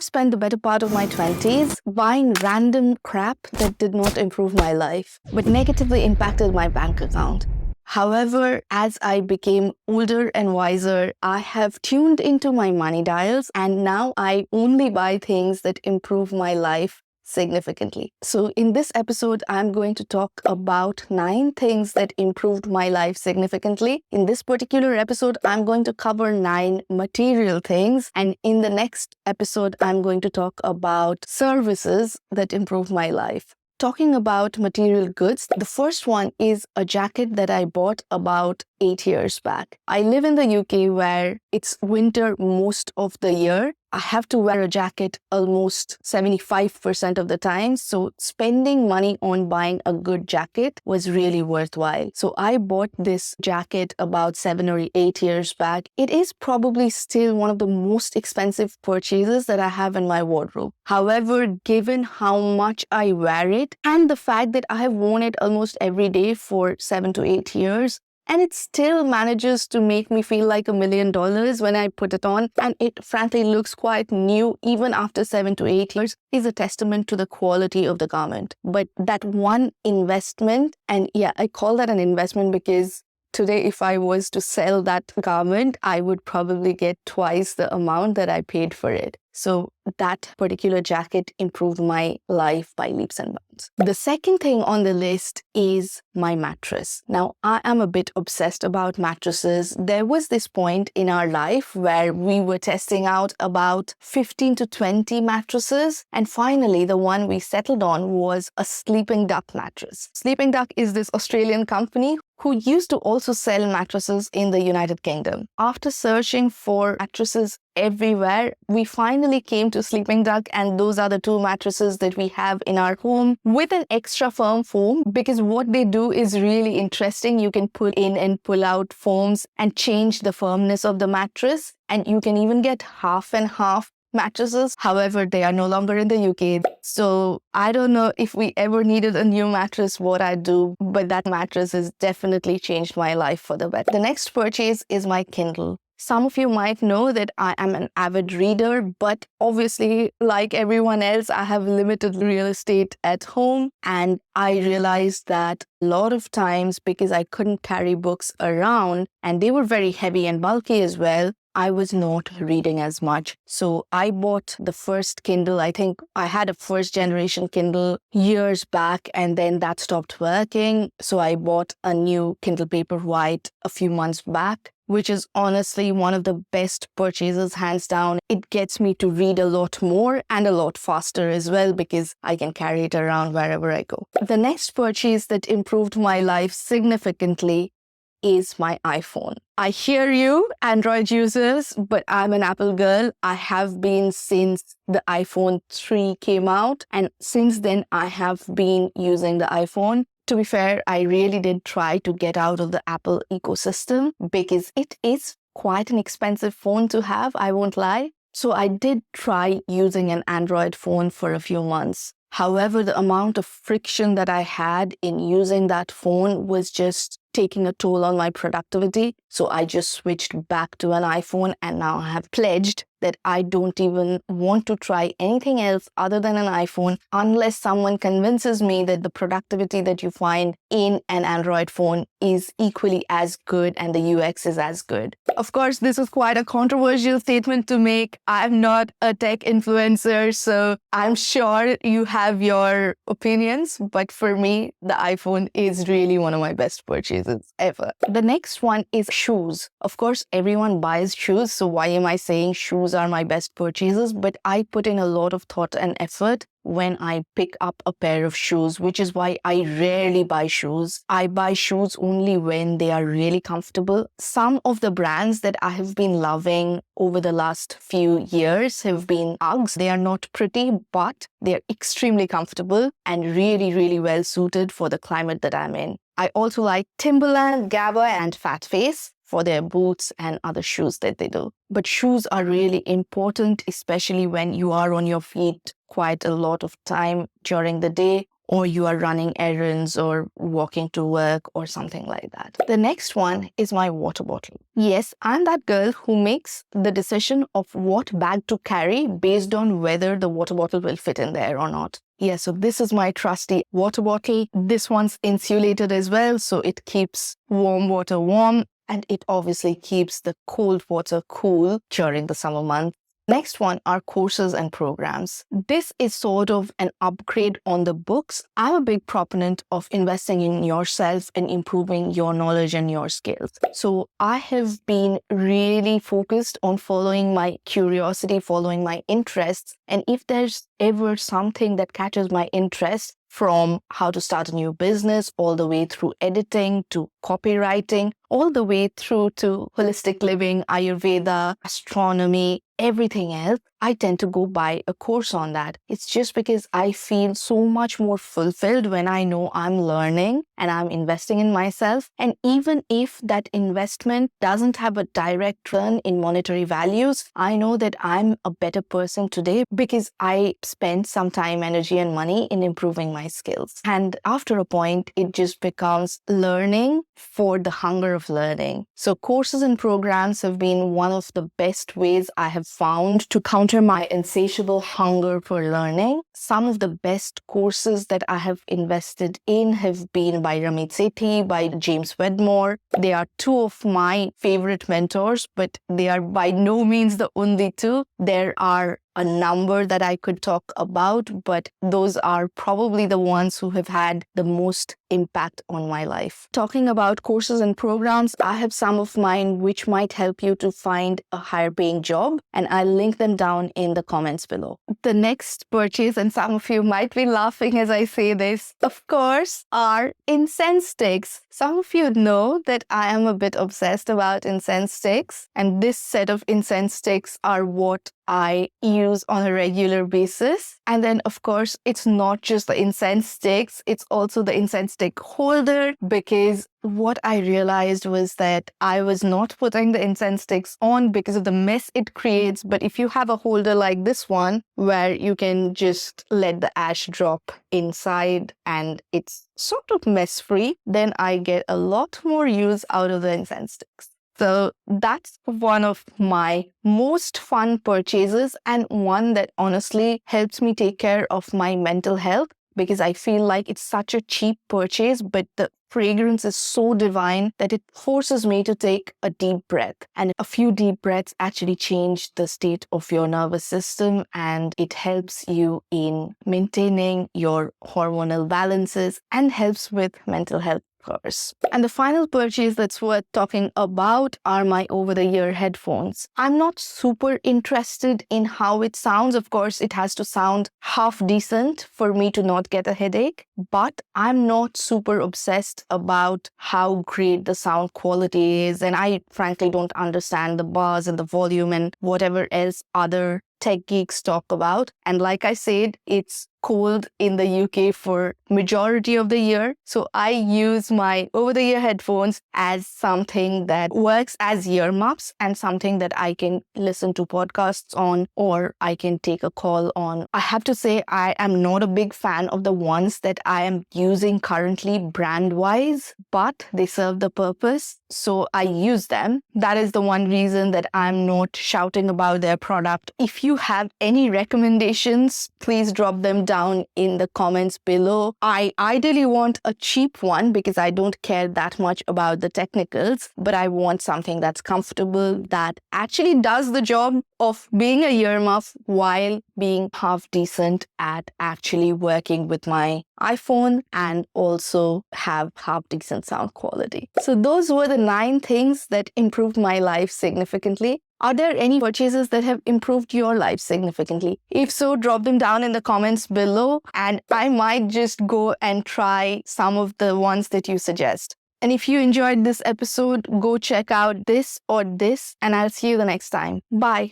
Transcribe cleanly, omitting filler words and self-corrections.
have spent the better part of my 20s buying random crap that did not improve my life, but negatively impacted my bank account. However, as I became older and wiser, I have tuned into my money dials, and now I only buy things that improve my life significantly. So in this episode, I'm going to talk about 9 things that improved my life significantly. In this particular episode, I'm going to cover 9 material things. And in the next episode, I'm going to talk about services that improved my life. Talking about material goods, the first one is a jacket that I bought about 8 years back. I live in the UK where it's winter most of the year. I have to wear a jacket almost 75% of the time. So spending money on buying a good jacket was really worthwhile. So I bought this jacket about 7 or 8 years back. It is probably still one of the most expensive purchases that I have in my wardrobe. However, given how much I wear it and the fact that I have worn it almost every day for 7 to 8 years, and it still manages to make me feel like $1 million when I put it on. And it frankly looks quite new even after 7 to 8 years, is a testament to the quality of the garment. But that one investment, and yeah, I call that an investment because today, if I was to sell that garment, I would probably get twice the amount that I paid for it. So that particular jacket improved my life by leaps and bounds. The second thing on the list is my mattress. Now, I am a bit obsessed about mattresses. There was this point in our life where we were testing out about 15 to 20 mattresses. And finally, the one we settled on was a Sleeping Duck mattress. Sleeping Duck is this Australian company who used to also sell mattresses in the United Kingdom. After searching for mattresses everywhere, we finally came to Sleeping Duck, and those are the 2 mattresses that we have in our home with an extra firm foam, because what they do is really interesting. You can pull in and pull out foams and change the firmness of the mattress, and you can even get half and half mattresses. However, they are no longer in the UK. So I don't know if we ever needed a new mattress, what I'd do, but that mattress has definitely changed my life for the better. The next purchase is my Kindle. Some of you might know that I am an avid reader, but obviously, like everyone else, I have limited real estate at home. And I realized that a lot of times, because I couldn't carry books around and they were very heavy and bulky as well, I was not reading as much. So I bought the first Kindle. I think I had a first generation Kindle years back, and then that stopped working. So I bought a new Kindle Paperwhite a few months back, which is honestly one of the best purchases, hands down. It gets me to read a lot more and a lot faster as well, because I can carry it around wherever I go. The next purchase that improved my life significantly is my iPhone. I hear you, Android users, but I'm an Apple girl. I have been since the iPhone 3 came out, and since then I have been using the iPhone. To be fair, I really did try to get out of the Apple ecosystem because it is quite an expensive phone to have, I won't lie. So I did try using an Android phone for a few months. However, the amount of friction that I had in using that phone was just taking a toll on my productivity. So I just switched back to an iPhone, and now I have pledged that I don't even want to try anything else other than an iPhone unless someone convinces me that the productivity that you find in an Android phone is equally as good and the UX is as good. Of course, this is quite a controversial statement to make. I'm not a tech influencer, so I'm sure you have your opinions, but for me, the iPhone is really one of my best purchases ever. The next one is shoes. Of course, everyone buys shoes, so why am I saying shoes are my best purchases? But I put in a lot of thought and effort when I pick up a pair of shoes, which is why I rarely buy shoes. I buy shoes only when they are really comfortable. Some of the brands that I have been loving over the last few years have been Uggs. They are not pretty, but they're extremely comfortable and really, really well suited for the climate that I'm in. I also like Timberland, Gabba, and Fat Face for their boots and other shoes that they do. But shoes are really important, especially when you are on your feet quite a lot of time during the day or you are running errands or walking to work or something like that. The next one is my water bottle. Yes, I'm that girl who makes the decision of what bag to carry based on whether the water bottle will fit in there or not. Yeah, so this is my trusty water bottle. This one's insulated as well, so it keeps warm water warm, and it obviously keeps the cold water cool during the summer months. Next one are courses and programs. This is sort of an upgrade on the books. I'm a big proponent of investing in yourself and improving your knowledge and your skills. So I have been really focused on following my curiosity, following my interests. And if there's ever something that catches my interest, from how to start a new business, all the way through editing to copywriting, all the way through to holistic living, Ayurveda, astronomy, everything else, I tend to go buy a course on that. It's just because I feel so much more fulfilled when I know I'm learning and I'm investing in myself. And even if that investment doesn't have a direct return in monetary values, I know that I'm a better person today because I spent some time, energy, and money in improving my skills. And after a point, it just becomes learning for the hunger of learning. So courses and programs have been one of the best ways I have found to counter my insatiable hunger for learning. Some of the best courses that I have invested in have been by Ramit Sethi, by James Wedmore. They are two of my favorite mentors, but they are by no means the only two. There are a number that I could talk about, but those are probably the ones who have had the most impact on my life. Talking about courses and programs, I have some of mine which might help you to find a higher paying job, and I'll link them down in the comments below. The next purchase, and some of you might be laughing as I say this, of course, are incense sticks. Some of you know that I am a bit obsessed about incense sticks, and this set of incense sticks are what I use on a regular basis. And then, of course, it's not just the incense sticks, it's also the incense stick holder, because what I realized was that I was not putting the incense sticks on because of the mess it creates. But if you have a holder like this one, where you can just let the ash drop inside and it's sort of mess-free, then I get a lot more use out of the incense sticks. So that's one of my most fun purchases, and one that honestly helps me take care of my mental health, because I feel like it's such a cheap purchase, but the fragrance is so divine that it forces me to take a deep breath. And a few deep breaths actually change the state of your nervous system, and it helps you in maintaining your hormonal balances and helps with mental health. And the final purchase that's worth talking about are my over-the-ear headphones. I'm not super interested in how it sounds. Of course, it has to sound half decent for me to not get a headache, but I'm not super obsessed about how great the sound quality is. And I frankly don't understand the bars and the volume and whatever else other tech geeks talk about. And like I said, it's cold in the UK for majority of the year. So I use my over-the-ear headphones as something that works as earmuffs and something that I can listen to podcasts on, or I can take a call on. I have to say, I am not a big fan of the ones that I am using currently brand-wise, but they serve the purpose, so I use them. That is the one reason that I'm not shouting about their product. If you have any recommendations, please drop them down in the comments below. I ideally want a cheap one because I don't care that much about the technicals, but I want something that's comfortable, that actually does the job of being a earmuff while being half decent at actually working with my iPhone and also have half decent sound quality. So those were the 9 things that improved my life significantly. Are there any purchases that have improved your life significantly? If so, drop them down in the comments below, and I might just go and try some of the ones that you suggest. And if you enjoyed this episode, go check out this or this, and I'll see you the next time. Bye.